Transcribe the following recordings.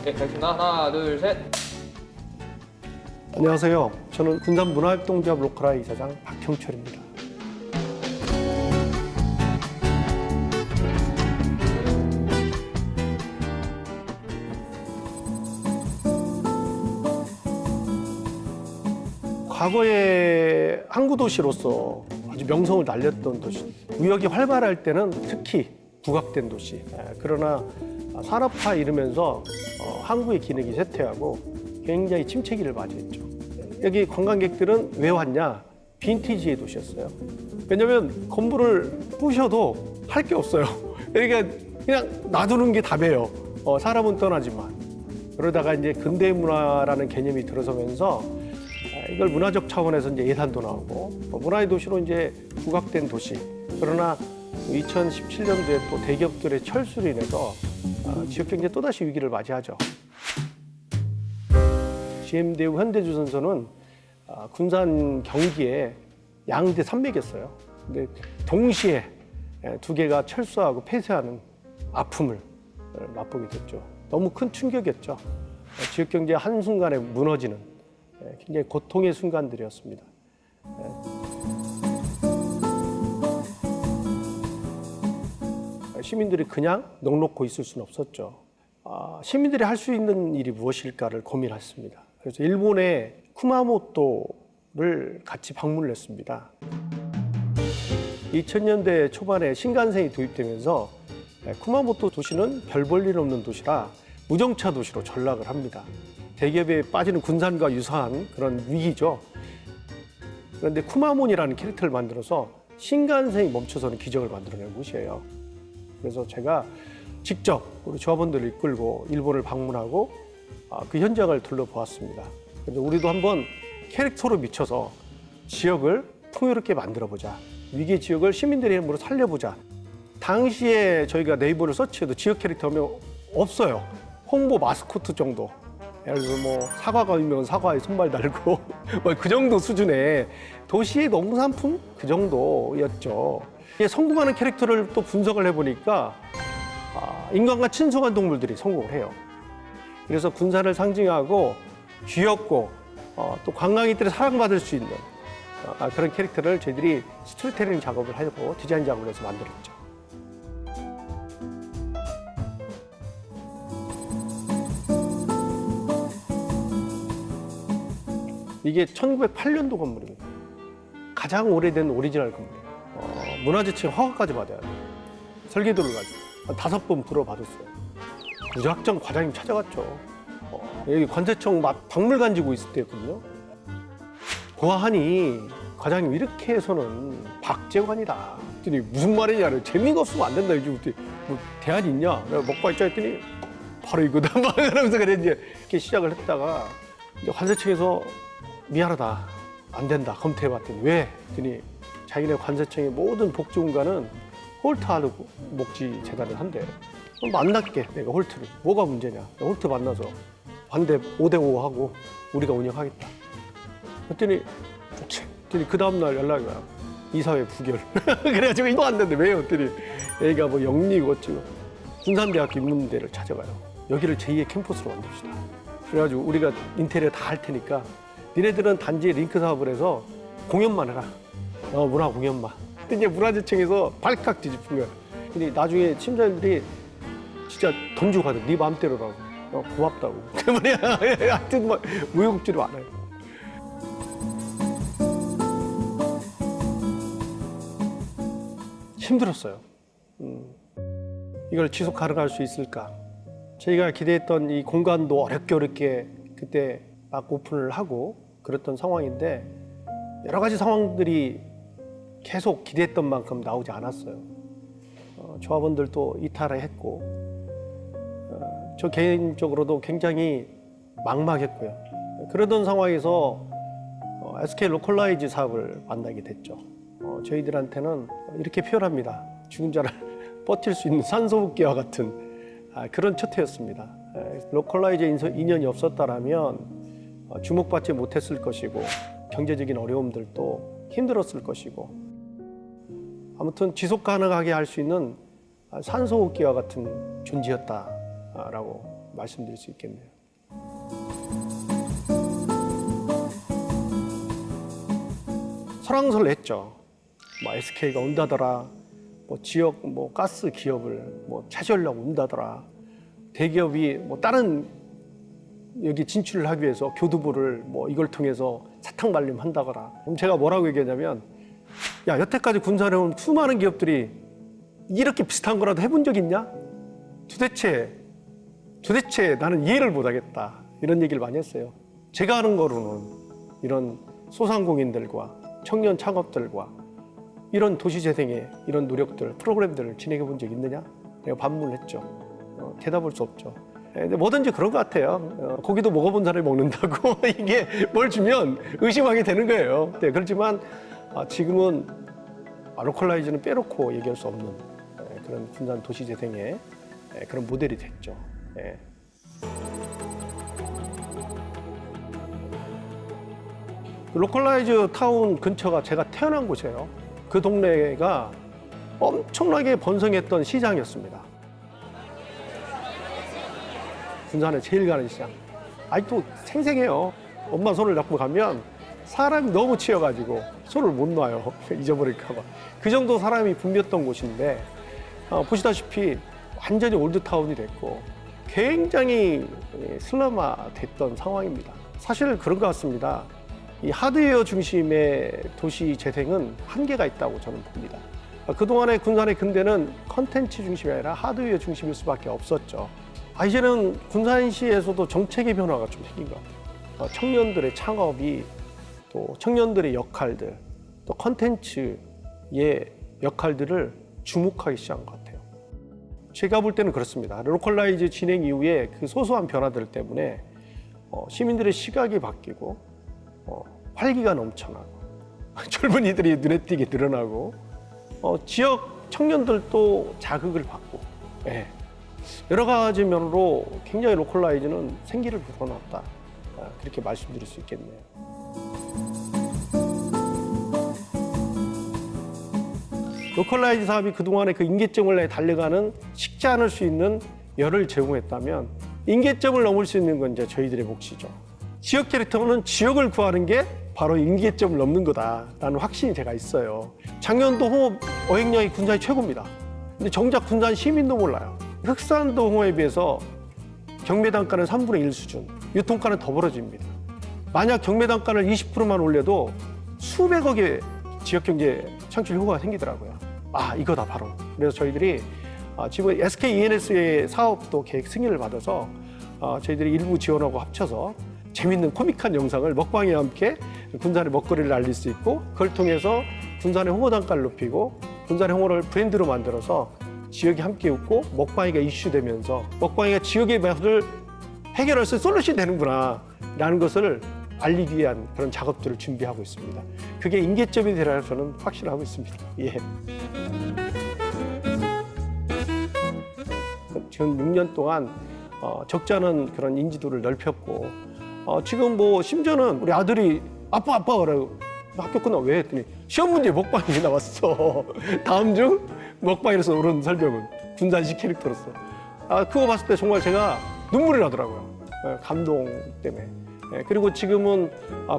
네, 가겠습니다. 하나, 둘, 셋. 안녕하세요. 저는 군산문화협동조합 로컬아이 이사장 박형철입니다. 과거에 항구 도시로서 아주 명성을 날렸던 도시, 무역이 활발할 때는 특히 부각된 도시. 그러나 산업화 이르면서 항구의 기능이 쇠퇴하고 굉장히 침체기를 맞이했죠. 여기 관광객들은 왜 왔냐? 빈티지의 도시였어요. 왜냐하면 건물을 부셔도 할 게 없어요. 그러니까 그냥 놔두는 게 답이에요. 사람은 떠나지만. 그러다가 이제 근대 문화라는 개념이 들어서면서 이걸 문화적 차원에서 이제 예산도 나오고 문화의 도시로 이제 부각된 도시. 그러나 2017년도에 또 대기업들의 철수로 인해서 지역 경제 또다시 위기를 맞이하죠. GM대우 현대주선소는 군산 경기에 양대 산맥이었어요. 근데 동시에 두 개가 철수하고 폐쇄하는 아픔을 맛보게 됐죠. 너무 큰 충격이었죠. 지역 경제 한순간에 무너지는 굉장히 고통의 순간들이었습니다. 시민들이 그냥 넋놓고 있을 수는 없었죠. 시민들이 할 수 있는 일이 무엇일까를 고민했습니다. 그래서 일본의 쿠마모토를 같이 방문을 했습니다. 2000년대 초반에 신간센이 도입되면서 쿠마모토 도시는 별 볼 일 없는 도시라 무정차 도시로 전락을 합니다. 대기업에 빠지는 군산과 유사한 그런 위기죠. 그런데 쿠마몬이라는 캐릭터를 만들어서 신간센이 멈춰서는 기적을 만들어낸 곳이에요. 그래서 제가 직접 우리 조합원들을 이끌고 일본을 방문하고 그 현장을 둘러보았습니다. 그래서 우리도 한번 캐릭터로 미쳐서 지역을 풍요롭게 만들어보자. 위기 지역을 시민들의 힘으로 살려보자. 당시에 저희가 네이버를 서치해도 지역 캐릭터 하면 없어요. 홍보 마스코트 정도. 예를 들어서 뭐 사과가 있으면 사과에 손발 달고 뭐 그 정도 수준의 도시의 농산품 그 정도였죠. 성공하는 캐릭터를 또 분석을 해보니까 인간과 친숙한 동물들이 성공을 해요. 그래서 군산을 상징하고 귀엽고 또 관광객들이 사랑받을 수 있는 그런 캐릭터를 저희들이 스토리텔링 작업을 하고 디자인 작업을 해서 만들었죠. 이게 1908년도 건물입니다. 가장 오래된 오리지널 건물이에요. 문화재청 허가까지 받아야 돼요. 설계도를 가지고 5번 불어받았어요. 무작정 과장님 찾아갔죠. 여기 관세청 박물관 지고 있을 때였거든요. 보아하니 과장님 이렇게 해서는 박제관이다. 했더니 무슨 말이냐. 재미가 없으면 안 된다. 요즘 뭐 대안이 있냐. 내가 먹고 있자 했더니 바로 이거다. 막 이러면서 그래 이제 이렇게 시작을 했다가 이제 관세청에서 미안하다. 안 된다. 검토해봤더니 왜? 했더니 자기네 관세청의 모든 복지공간은 홀트 하는 목지재단을 한대. 만날게 내가 홀트를. 뭐가 문제냐. 홀트 만나서 반대 5대5 하고 우리가 운영하겠다. 그랬더니 좋지. 그랬더니 그 다음날 연락이 와요. 이사회 부결. 그래가지고 이거 안 된대. 왜요? 그랬더니 애가 뭐 영리고 어쩌고 군산대학교 인문대를 찾아가요. 여기를 제2의 캠퍼스로 만듭시다. 그래가지고 우리가 인테리어 다 할 테니까 니네들은 단지 링크 사업을 해서 공연만 해라. 문화 공연만. 근데 이제 문화재청에서 발칵 뒤집은 거야. 근데 나중에 심사위원들이 진짜 던지고 가더라고. 네 마음대로라고. 고맙다고. 때문에 하여튼 뭐 우여곡절이 많아요. 힘들었어요. 이걸 지속 가능할 수 있을까? 저희가 기대했던 이 공간도 어렵게 그때 막 오픈을 하고 그랬던 상황인데 여러 가지 상황들이 계속 기대했던 만큼 나오지 않았어요. 조합원들도 이탈을 했고 저 개인적으로도 굉장히 막막했고요. 그러던 상황에서 SK 로컬라이즈 사업을 만나게 됐죠. 저희들한테는 이렇게 표현합니다. 죽은 자를 버틸 수 있는 산소호흡기와 같은 그런 첫 해였습니다. 로컬라이즈 인연이 없었다라면 주목받지 못했을 것이고 경제적인 어려움들도 힘들었을 것이고 아무튼 지속 가능하게 할 수 있는 산소호흡기와 같은 존재였다라고 말씀드릴 수 있겠네요. 설왕설랬죠. SK가 온다더라, 지역 가스 기업을 차지하려고 온다더라, 대기업이 다른 여기 진출을 하기 위해서 교두보를 이걸 통해서 사탕 발림 한다거나. 그럼 제가 뭐라고 얘기하냐면, 야, 여태까지 군산에 온 수많은 기업들이 이렇게 비슷한 거라도 해본 적 있냐? 도대체 나는 이해를 못하겠다. 이런 얘기를 많이 했어요. 제가 하는 거로는 이런 소상공인들과 청년 창업들과 이런 도시재생의 이런 노력들, 프로그램들을 진행해 본 적 있느냐? 내가 반문을 했죠. 대답할 수 없죠. 근데 뭐든지 그런 것 같아요. 고기도 먹어본 사람이 먹는다고 이게 뭘 주면 의심하게 되는 거예요. 네, 그렇지만 지금은 로컬라이즈는 빼놓고 얘기할 수 없는 그런 군산 도시재생의 그런 모델이 됐죠. 네. 로컬라이즈 타운 근처가 제가 태어난 곳이에요. 그 동네가 엄청나게 번성했던 시장이었습니다. 군산에 제일 가는 시장. 아직도 생생해요. 엄마 손을 잡고 가면 사람이 너무 치여가지고 손을 못 놔요. 잊어버릴까 봐. 그 정도 사람이 붐볐던 곳인데 보시다시피 완전히 올드타운이 됐고 굉장히 슬럼화됐던 상황입니다. 사실 그런 것 같습니다. 이 하드웨어 중심의 도시 재생은 한계가 있다고 저는 봅니다. 그동안의 군산의 근대는 컨텐츠 중심이 아니라 하드웨어 중심일 수밖에 없었죠. 이제는 군산시에서도 정책의 변화가 좀 생긴 것 같아요. 청년들의 창업이 또 청년들의 역할들, 또 컨텐츠의 역할들을 주목하기 시작한 것 같아요. 제가 볼 때는 그렇습니다. 로컬라이즈 진행 이후에 그 소소한 변화들 때문에 시민들의 시각이 바뀌고 활기가 넘쳐나고 젊은이들이 눈에 띄게 늘어나고 지역 청년들도 자극을 받고 여러 가지 면으로 굉장히 로컬라이즈는 생기를 불어넣었다. 그렇게 말씀드릴 수 있겠네요. 로컬라이즈 사업이 그동안의 그 임계점을 달려가는 식지 않을 수 있는 열을 제공했다면 임계점을 넘을 수 있는 건 이제 저희들의 몫이죠. 지역 캐릭터는 지역을 구하는 게 바로 임계점을 넘는 거다라는 확신이 제가 있어요. 작년도 홍어 어획량이 군산이 최고입니다. 근데 정작 군산 시민도 몰라요. 흑산도 홍어에 비해서 경매 단가는 3분의 1 수준, 유통가는 더 벌어집니다. 만약 경매 단가를 20%만 올려도 수백억의 지역 경제 창출 효과가 생기더라고요. 이거다 바로. 그래서 저희들이 지금 SK E&S의 사업도 계획 승인을 받아서 저희들이 일부 지원하고 합쳐서 재밌는 코믹한 영상을 먹방에 함께 군산의 먹거리를 알릴 수 있고 그걸 통해서 군산의 홍어 단가를 높이고 군산의 홍어를 브랜드로 만들어서 지역이 함께 웃고 먹방이가 이슈되면서 먹방이가 지역의 맛을 해결할 수 있는 솔루션이 되는구나 라는 것을 알리기 위한 그런 작업들을 준비하고 있습니다. 그게 임계점이 되리라 저는 확신하고 있습니다. 예. 지금 6년 동안 적지 않은 그런 인지도를 넓혔고 지금 심지어는 우리 아들이 아빠 그래요. 학교 끝나고 왜 했더니 시험 문제 먹방이 나왔어. 다음 중 먹방에서 오른 설명은 군산시 캐릭터로서. 그거 봤을 때 정말 제가 눈물이 나더라고요. 감동 때문에. 그리고 지금은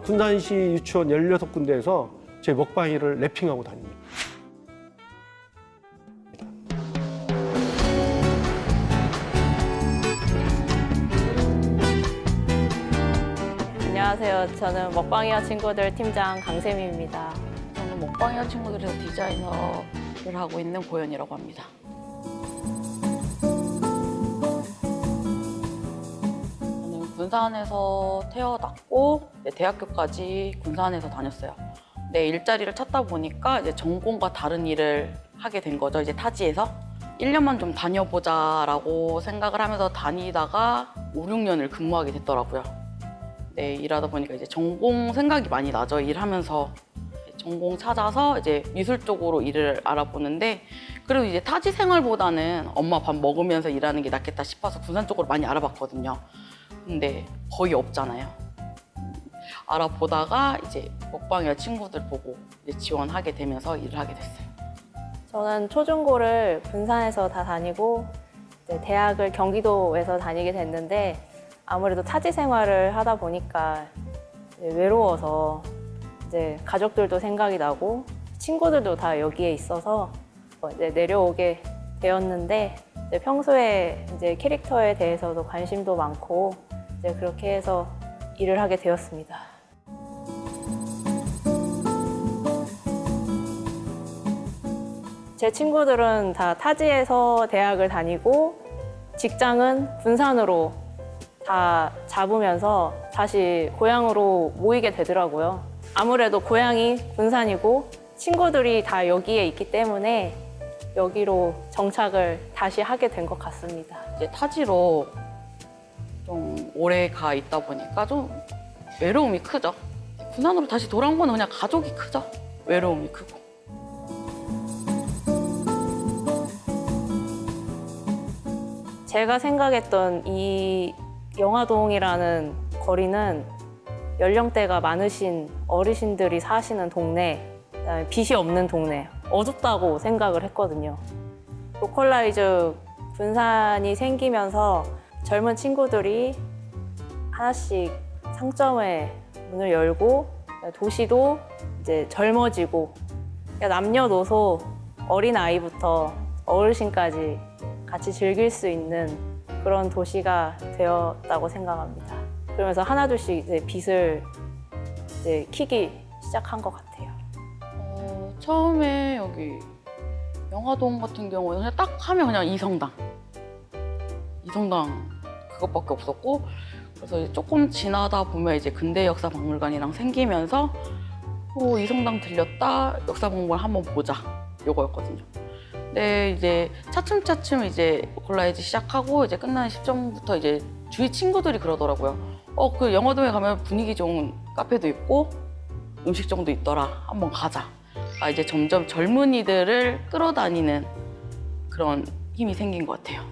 군산시 유치원 16군데에서 제 먹방이를 랩핑하고 다닙니다. 안녕하세요. 저는 먹방이와 친구들 팀장 강세미입니다. 저는 먹방이와 친구들에서 디자이너를 하고 있는 고현이라고 합니다. 저는 군산에서 태어났고 대학교까지 군산에서 다녔어요. 내 일자리를 찾다 보니까 이제 전공과 다른 일을 하게 된 거죠. 이제 타지에서 1년만 좀 다녀보자라고 생각을 하면서 다니다가 5, 6년을 근무하게 됐더라고요. 네, 일하다 보니까 이제 전공 생각이 많이 나죠. 일하면서 전공 찾아서 이제 미술 쪽으로 일을 알아보는데 그래도 이제 타지 생활보다는 엄마 밥 먹으면서 일하는 게 낫겠다 싶어서 군산 쪽으로 많이 알아봤거든요. 근데 거의 없잖아요. 알아보다가 이제 먹방이와 친구들 보고 이제 지원하게 되면서 일을 하게 됐어요. 저는 초중고를 군산에서 다 다니고 이제 대학을 경기도에서 다니게 됐는데 아무래도 타지 생활을 하다 보니까 이제 외로워서 이제 가족들도 생각이 나고 친구들도 다 여기에 있어서 이제 내려오게 되었는데 이제 평소에 이제 캐릭터에 대해서도 관심도 많고 이제 그렇게 해서 일을 하게 되었습니다. 제 친구들은 다 타지에서 대학을 다니고 직장은 군산으로 다 잡으면서 다시 고향으로 모이게 되더라고요. 아무래도 고향이 군산이고 친구들이 다 여기에 있기 때문에 여기로 정착을 다시 하게 된 것 같습니다. 이제 타지로 좀 오래 가 있다 보니까 좀 외로움이 크죠. 군산으로 다시 돌아온 거는 그냥 가족이 크죠. 외로움이 크고. 제가 생각했던 이 영화동이라는 거리는 연령대가 많으신 어르신들이 사시는 동네, 그다음에 빛이 없는 동네, 어둡다고 생각을 했거든요. 로컬라이즈 군산이 생기면서 젊은 친구들이 하나씩 상점의 문을 열고 도시도 이제 젊어지고 남녀노소 어린 아이부터 어르신까지 같이 즐길 수 있는 그런 도시가 되었다고 생각합니다. 그러면서 하나둘씩 이제 빛을 이제 켜기 시작한 것 같아요. 처음에 여기 영화동 같은 경우는 그냥 딱 하면 그냥 이성당 그것밖에 없었고, 그래서 이제 조금 지나다 보면 이제 근대역사박물관이랑 생기면서 이성당 들렸다, 역사박물관 한번 보자 요거였거든요. 근데 이제 차츰차츰 이제 로컬라이즈 시작하고 이제 끝나는 시점부터 이제 주위 친구들이 그러더라고요. 그 영화동에 가면 분위기 좋은 카페도 있고 음식점도 있더라, 한번 가자. 이제 점점 젊은이들을 끌어다니는 그런 힘이 생긴 것 같아요.